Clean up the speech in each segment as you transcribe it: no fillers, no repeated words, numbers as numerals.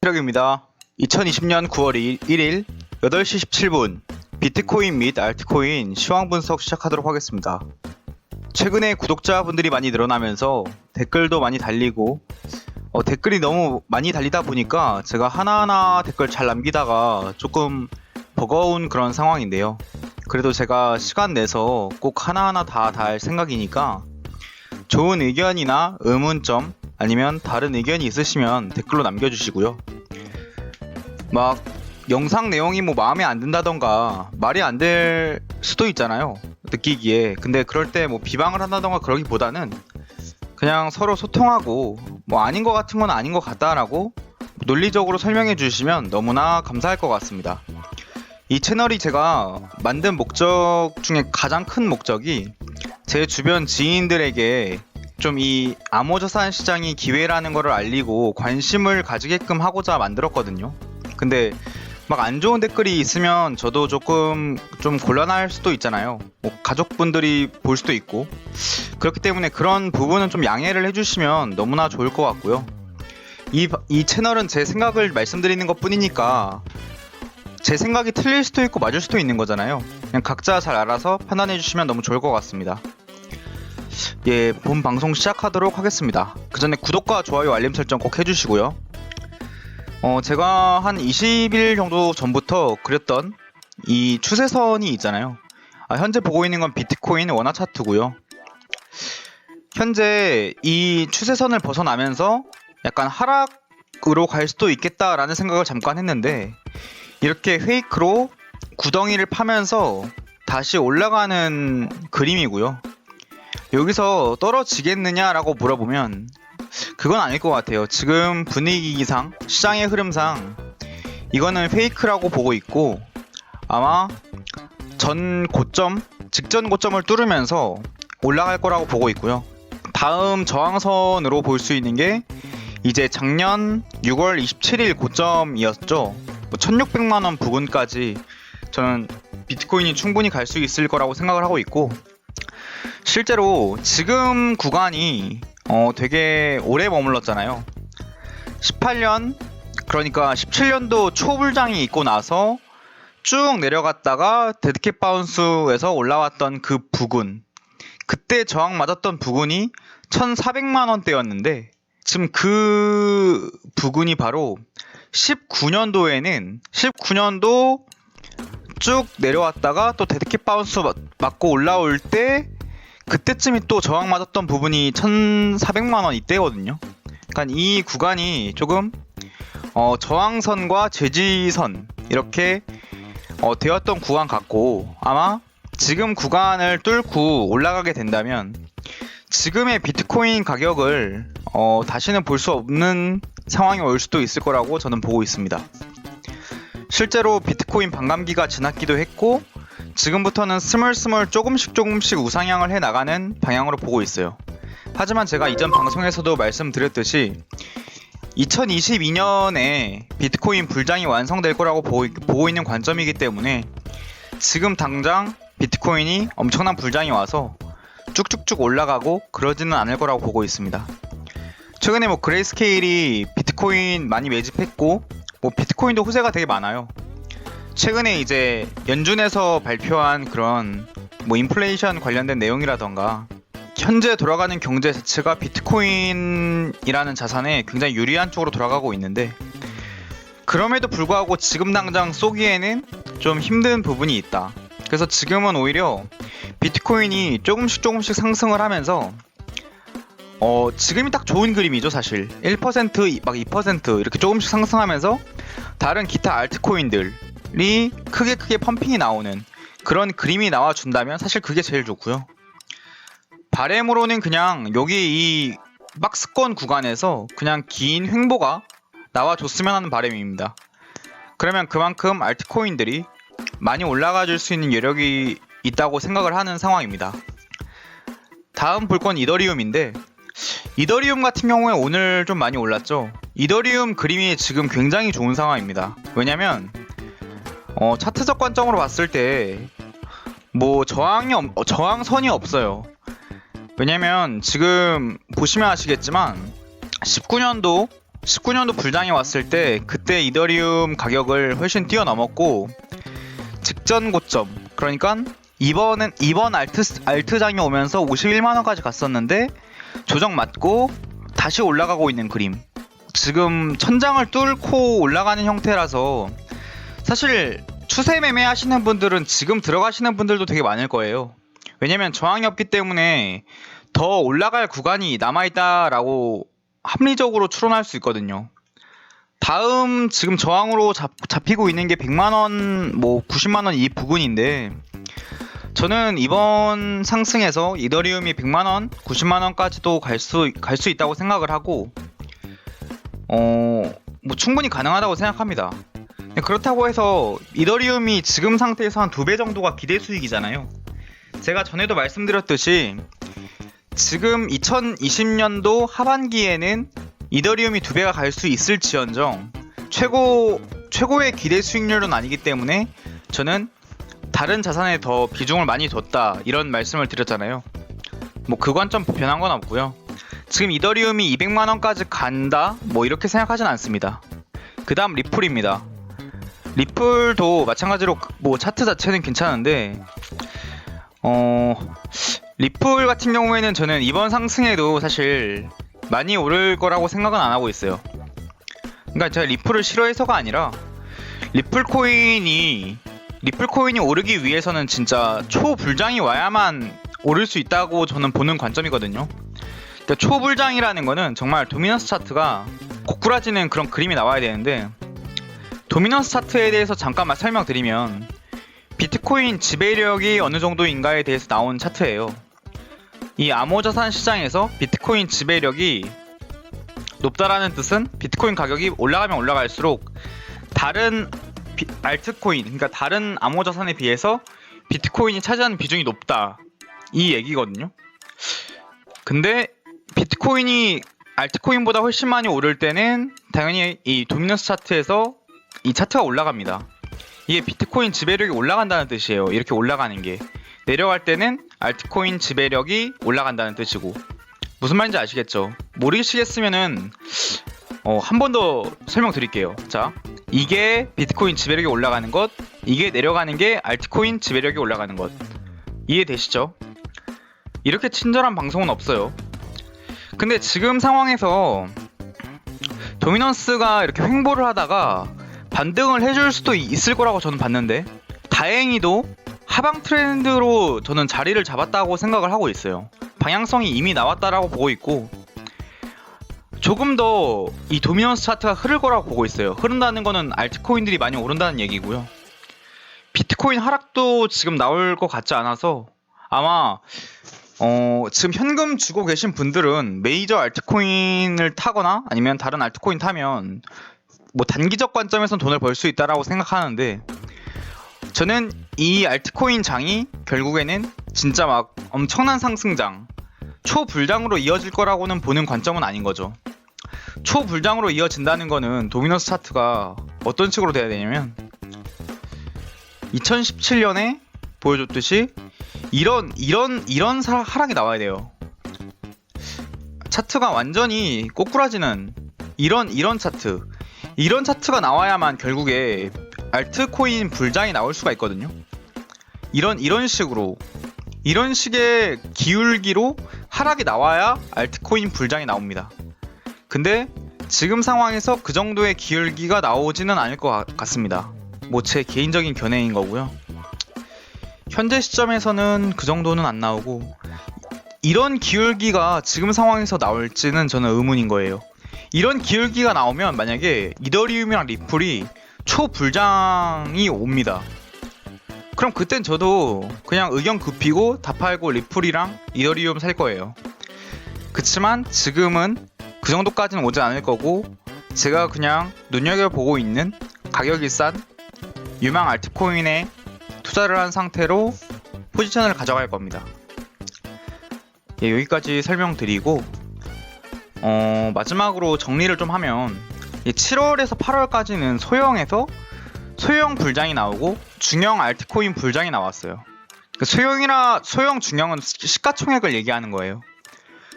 시작입니다. 2020년 9월 1일 8시 17분 비트코인 및 알트코인 시황 분석 시작하도록 하겠습니다. 최근에 구독자분들이 많이 늘어나면서 댓글도 많이 달리고 댓글이 너무 많이 달리다 보니까 제가 하나하나 댓글 잘 남기다가 조금 버거운 그런 상황인데요. 그래도 제가 시간 내서 꼭 하나하나 다 달 생각이니까 좋은 의견이나 의문점 아니면 다른 의견이 있으시면 댓글로 남겨주시고요. 막 영상 내용이 뭐 마음에 안 든다던가 말이 안 될 수도 있잖아요, 느끼기에. 근데 그럴 때 뭐 비방을 한다던가 그러기보다는 그냥 서로 소통하고 뭐 아닌 것 같은 건 아닌 것 같다라고 논리적으로 설명해 주시면 너무나 감사할 것 같습니다. 이 채널이 제가 만든 목적 중에 가장 큰 목적이 제 주변 지인들에게 좀 이 암호자산 시장이 기회라는 것을 알리고 관심을 가지게끔 하고자 만들었거든요. 근데 막 안 좋은 댓글이 있으면 저도 조금 좀 곤란할 수도 있잖아요. 뭐 가족분들이 볼 수도 있고. 그렇기 때문에 그런 부분은 좀 양해를 해주시면 너무나 좋을 것 같고요. 이 채널은 제 생각을 말씀드리는 것 뿐이니까 제 생각이 틀릴 수도 있고 맞을 수도 있는 거잖아요. 그냥 각자 잘 알아서 판단해 주시면 너무 좋을 것 같습니다. 예, 본 방송 시작하도록 하겠습니다. 그 전에 구독과 좋아요, 알림 설정 꼭 해주시고요. 제가 한 20일 정도 전부터 그렸던 이 추세선이 있잖아요. 현재 보고 있는 건 비트코인 원화 차트고요. 현재 이 추세선을 벗어나면서 약간 하락으로 갈 수도 있겠다라는 생각을 잠깐 했는데, 이렇게 페이크로 구덩이를 파면서 다시 올라가는 그림이고요. 여기서 떨어지겠느냐라고 물어보면 그건 아닐 것 같아요. 지금 분위기상, 시장의 흐름상 이거는 페이크라고 보고 있고, 아마 전 고점, 직전 고점을 뚫으면서 올라갈 거라고 보고 있고요. 다음 저항선으로 볼 수 있는 게 이제 작년 6월 27일 고점이었죠. 1600만원 부근까지 저는 비트코인이 충분히 갈 수 있을 거라고 생각을 하고 있고, 실제로 지금 구간이 되게 오래 머물렀잖아요. 18년, 그러니까 17년도 초불장이 있고 나서 쭉 내려갔다가 데드캣 바운스에서 올라왔던 그 부근, 그때 저항 맞았던 부근이 1400만원대였는데 지금 그 부근이 바로 19년도 쭉 내려왔다가 또 데드캣 바운스 맞고 올라올 때 그때쯤이 또 저항 맞았던 부분이 1400만원 이때거든요. 그러니까 이 구간이 조금 저항선과 제지선 이렇게 되었던 구간 같고, 아마 지금 구간을 뚫고 올라가게 된다면 지금의 비트코인 가격을 다시는 볼 수 없는 상황이 올 수도 있을 거라고 저는 보고 있습니다. 실제로 비트코인 반감기가 지났기도 했고, 지금부터는 스물스물 조금씩 우상향을 해나가는 방향으로 보고 있어요. 하지만 제가 이전 방송에서도 말씀드렸듯이 2022년에 비트코인 불장이 완성될 거라고 보고 있는 관점이기 때문에 지금 당장 비트코인이 엄청난 불장이 와서 쭉쭉쭉 올라가고 그러지는 않을 거라고 보고 있습니다. 최근에 뭐 그레이스케일이 비트코인 많이 매집했고, 뭐 비트코인도 호재가 되게 많아요. 최근에 이제 연준에서 발표한 그런 뭐 인플레이션 관련된 내용이라던가 현재 돌아가는 경제 자체가 비트코인이라는 자산에 굉장히 유리한 쪽으로 돌아가고 있는데, 그럼에도 불구하고 지금 당장 쏘기에는 좀 힘든 부분이 있다. 그래서 지금은 오히려 비트코인이 조금씩 상승을 하면서 지금이 딱 좋은 그림이죠. 사실 1% 막 2% 이렇게 조금씩 상승하면서 다른 기타 알트코인들이 크게 펌핑이 나오는 그런 그림이 나와준다면 사실 그게 제일 좋고요. 바램으로는 그냥 여기 이 박스권 구간에서 그냥 긴 횡보가 나와줬으면 하는 바람입니다. 그러면 그만큼 알트코인들이 많이 올라가 줄 수 있는 여력이 있다고 생각을 하는 상황입니다. 다음 볼 건 이더리움인데, 이더리움 같은 경우에 오늘 좀 많이 올랐죠. 이더리움 그림이 지금 굉장히 좋은 상황입니다. 왜냐면 차트적 관점으로 봤을 때 뭐 저항선이 없어요. 왜냐면 지금 보시면 아시겠지만 19년도 19년도 불장이 왔을 때 그때 이더리움 가격을 훨씬 뛰어넘었고 직전 고점, 그러니까 이번 알트장이 오면서 51만 원까지 갔었는데 조정 맞고 다시 올라가고 있는 그림. 지금 천장을 뚫고 올라가는 형태라서 사실 추세 매매 하시는 분들은 지금 들어가시는 분들도 되게 많을 거예요. 왜냐면 저항이 없기 때문에 더 올라갈 구간이 남아있다라고 합리적으로 추론할 수 있거든요. 다음 지금 저항으로 잡히고 있는 게 100만원, 뭐 90만원 이 부근인데 저는 이번 상승에서 이더리움이 100만원, 90만원까지도 갈 수 있다고 생각을 하고 뭐 충분히 가능하다고 생각합니다. 그렇다고 해서 이더리움이 지금 상태에서 한 2배 정도가 기대 수익이잖아요. 제가 전에도 말씀드렸듯이 지금 2020년도 하반기에는 이더리움이 2배가 갈 수 있을지언정 최고의 기대 수익률은 아니기 때문에 저는 다른 자산에 더 비중을 많이 뒀다 이런 말씀을 드렸잖아요. 뭐 그 관점 변한 건 없고요. 지금 이더리움이 200만원까지 간다 뭐 이렇게 생각하진 않습니다. 그 다음 리플입니다. 리플도 마찬가지로 뭐 차트 자체는 괜찮은데 리플 같은 경우에는 저는 이번 상승에도 사실 많이 오를 거라고 생각은 안 하고 있어요. 그러니까 제가 리플을 싫어해서가 아니라 리플 코인이 오르기 위해서는 진짜 초불장이 와야만 오를 수 있다고 저는 보는 관점이거든요. 그러니까 초불장이라는 거는 정말 도미넌스 차트가 고꾸라지는 그런 그림이 나와야 되는데 도미넌스 차트에 대해서 잠깐만 설명드리면 비트코인 지배력이 어느 정도인가에 대해서 나온 차트예요. 이 암호자산 시장에서 비트코인 지배력이 높다라는 뜻은 비트코인 가격이 올라가면 올라갈수록 다른 알트코인, 그러니까 다른 암호자산에 비해서 비트코인이 차지하는 비중이 높다 이 얘기거든요. 근데 비트코인이 알트코인보다 훨씬 많이 오를 때는 당연히 이 도미넌스 차트에서 이 차트가 올라갑니다. 이게 비트코인 지배력이 올라간다는 뜻이에요. 이렇게 올라가는 게. 내려갈 때는 알트코인 지배력이 올라간다는 뜻이고. 무슨 말인지 아시겠죠? 모르시겠으면은 한 번 더 설명드릴게요. 자, 이게 비트코인 지배력이 올라가는 것, 이게 내려가는 게 알트코인 지배력이 올라가는 것. 이해되시죠? 이렇게 친절한 방송은 없어요. 근데 지금 상황에서 도미넌스가 이렇게 횡보를 하다가 반등을 해줄 수도 있을 거라고 저는 봤는데 다행히도 하방 트렌드로 저는 자리를 잡았다고 생각을 하고 있어요. 방향성이 이미 나왔다라고 보고 있고 조금 더 이 도미넌스 차트가 흐를 거라고 보고 있어요. 흐른다는 거는 알트코인들이 많이 오른다는 얘기고요. 비트코인 하락도 지금 나올 것 같지 않아서 아마 지금 현금 주고 계신 분들은 메이저 알트코인을 타거나 아니면 다른 알트코인 타면 뭐 단기적 관점에선 돈을 벌 수 있다라고 생각하는데 저는 이 알트코인 장이 결국에는 진짜 막 엄청난 상승장, 초불장으로 이어질 거라고는 보는 관점은 아닌 거죠. 초불장으로 이어진다는 거는 도미넌스 차트가 어떤 식으로 돼야 되냐면 2017년에 보여줬듯이 이런 하락이 나와야 돼요. 차트가 완전히 꼬꾸라지는 이런 차트가 나와야만 결국에 알트코인 불장이 나올 수가 있거든요. 이런 식의 기울기로 하락이 나와야 알트코인 불장이 나옵니다. 근데 지금 상황에서 그 정도의 기울기가 나오지는 않을 것 같습니다. 뭐 제 개인적인 견해인 거고요. 현재 시점에서는 그 정도는 안 나오고 이런 기울기가 지금 상황에서 나올지는 저는 의문인 거예요. 이런 기울기가 나오면 만약에 이더리움이랑 리플이 초불장이 옵니다. 그럼 그땐 저도 그냥 의견 굽히고 다 팔고 리플이랑 이더리움 살 거예요. 그치만 지금은 그 정도까지는 오지 않을 거고 제가 그냥 눈여겨보고 있는 가격이 싼 유망 알트코인에 투자를 한 상태로 포지션을 가져갈 겁니다. 예, 여기까지 설명드리고 마지막으로 정리를 좀 하면 7월에서 8월까지는 소형 불장이 나오고 중형 알트코인 불장이 나왔어요. 소형 중형은 시가총액을 얘기하는 거예요.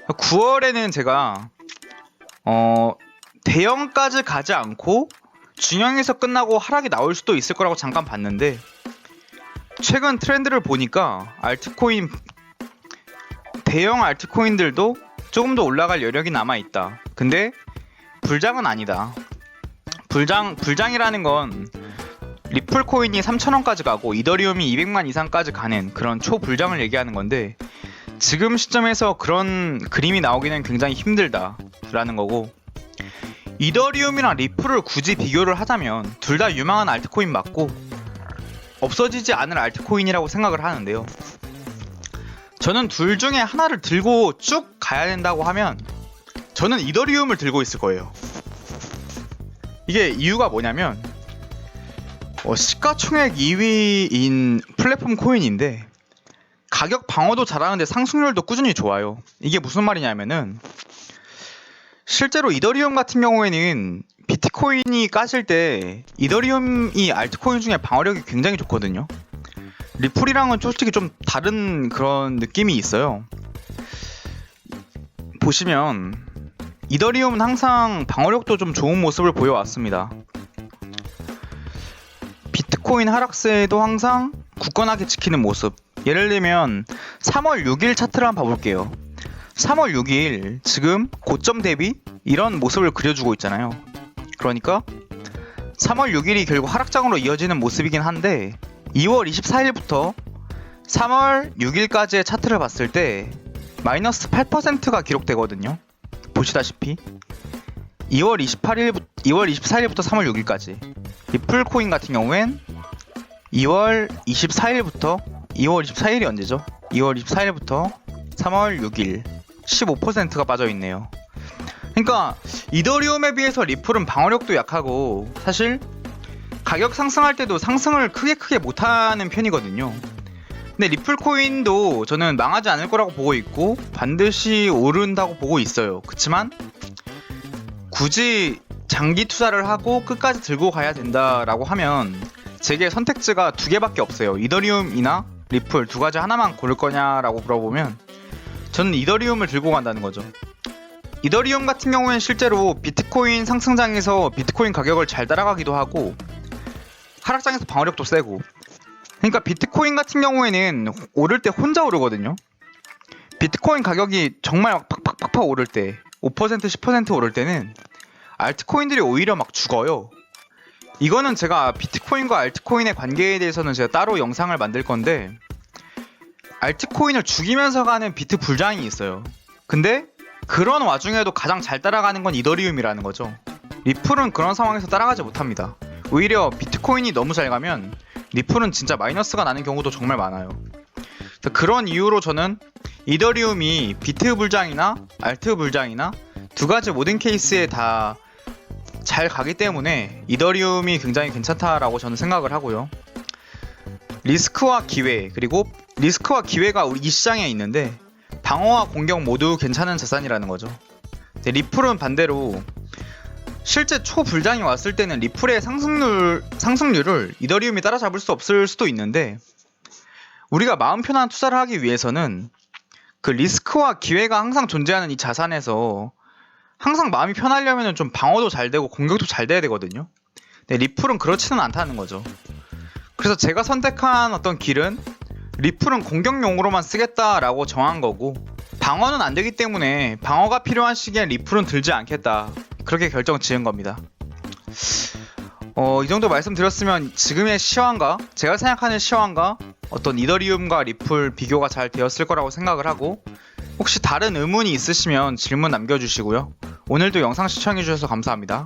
9월에는 제가 대형까지 가지 않고 중형에서 끝나고 하락이 나올 수도 있을 거라고 잠깐 봤는데, 최근 트렌드를 보니까 대형 알트코인들도 조금 더 올라갈 여력이 남아있다. 근데 불장은 아니다. 불장이라는 건 리플 코인이 3,000원까지 가고 이더리움이 200만 이상까지 가는 그런 초불장을 얘기하는 건데, 지금 시점에서 그런 그림이 나오기는 굉장히 힘들다라는 거고, 이더리움이랑 리플을 굳이 비교를 하자면 둘 다 유망한 알트코인 맞고 없어지지 않을 알트코인이라고 생각을 하는데요. 저는 둘 중에 하나를 들고 쭉 가야 된다고 하면 저는 이더리움을 들고 있을 거예요. 이게 이유가 뭐냐면 시가총액 2위인 플랫폼 코인인데 가격 방어도 잘하는데 상승률도 꾸준히 좋아요. 이게 무슨 말이냐면은 실제로 이더리움 같은 경우에는 비트코인이 까질 때 이더리움이 알트코인 중에 방어력이 굉장히 좋거든요. 리플이랑은 솔직히 좀 다른 그런 느낌이 있어요. 보시면 이더리움은 항상 방어력도 좀 좋은 모습을 보여왔습니다. 비트코인 하락세에도 항상 굳건하게 지키는 모습. 예를 들면 3월 6일 차트를 한번 봐볼게요. 3월 6일 지금 고점 대비 이런 모습을 그려주고 있잖아요. 그러니까 3월 6일이 결국 하락장으로 이어지는 모습이긴 한데, 2월 24일부터 3월 6일까지의 차트를 봤을 때 마이너스 8%가 기록되거든요. 보시다시피 2월 24일부터 3월 6일까지, 리플 코인 같은 경우엔 2월 24일이 언제죠? 2월 24일부터 3월 6일 15%가 빠져있네요. 그러니까 이더리움에 비해서 리플은 방어력도 약하고 사실 가격 상승할 때도 상승을 크게 못하는 편이거든요. 근데 리플 코인도 저는 망하지 않을 거라고 보고 있고 반드시 오른다고 보고 있어요. 그치만 굳이 장기 투자를 하고 끝까지 들고 가야 된다라고 하면 제게 선택지가 두 개밖에 없어요. 이더리움이나 리플 두 가지 하나만 고를 거냐라고 물어보면 저는 이더리움을 들고 간다는 거죠. 이더리움 같은 경우에는 실제로 비트코인 상승장에서 비트코인 가격을 잘 따라가기도 하고 하락장에서 방어력도 세고, 그러니까 비트코인 같은 경우에는 오를 때 혼자 오르거든요. 비트코인 가격이 정말 팍팍팍팍 오를 때 5% 10% 오를 때는 알트코인들이 오히려 막 죽어요. 이거는 제가 비트코인과 알트코인의 관계에 대해서는 제가 따로 영상을 만들 건데, 알트코인을 죽이면서 가는 비트 불장이 있어요. 근데 그런 와중에도 가장 잘 따라가는 건 이더리움이라는 거죠. 리플은 그런 상황에서 따라가지 못합니다. 오히려 비트코인이 너무 잘 가면 리플은 진짜 마이너스가 나는 경우도 정말 많아요. 그런 이유로 저는 이더리움이 비트 불장이나 알트 불장이나 두 가지 모든 케이스에 다 잘 가기 때문에 이더리움이 굉장히 괜찮다라고 저는 생각을 하고요. 리스크와 기회, 그리고 리스크와 기회가 우리 이 시장에 있는데 방어와 공격 모두 괜찮은 자산이라는 거죠. 리플은 반대로 실제 초불장이 왔을 때는 리플의 상승률을 이더리움이 따라잡을 수 없을 수도 있는데, 우리가 마음 편한 투자를 하기 위해서는 그 리스크와 기회가 항상 존재하는 이 자산에서 항상 마음이 편하려면 좀 방어도 잘 되고 공격도 잘 돼야 되거든요. 근데 리플은 그렇지는 않다는 거죠. 그래서 제가 선택한 어떤 길은 리플은 공격용으로만 쓰겠다라고 정한 거고, 방어는 안 되기 때문에 방어가 필요한 시기에 리플은 들지 않겠다, 그렇게 결정 지은 겁니다. 이 정도 말씀드렸으면 지금의 시황과 제가 생각하는 시황과 어떤 이더리움과 리플 비교가 잘 되었을 거라고 생각을 하고, 혹시 다른 의문이 있으시면 질문 남겨주시고요. 오늘도 영상 시청해주셔서 감사합니다.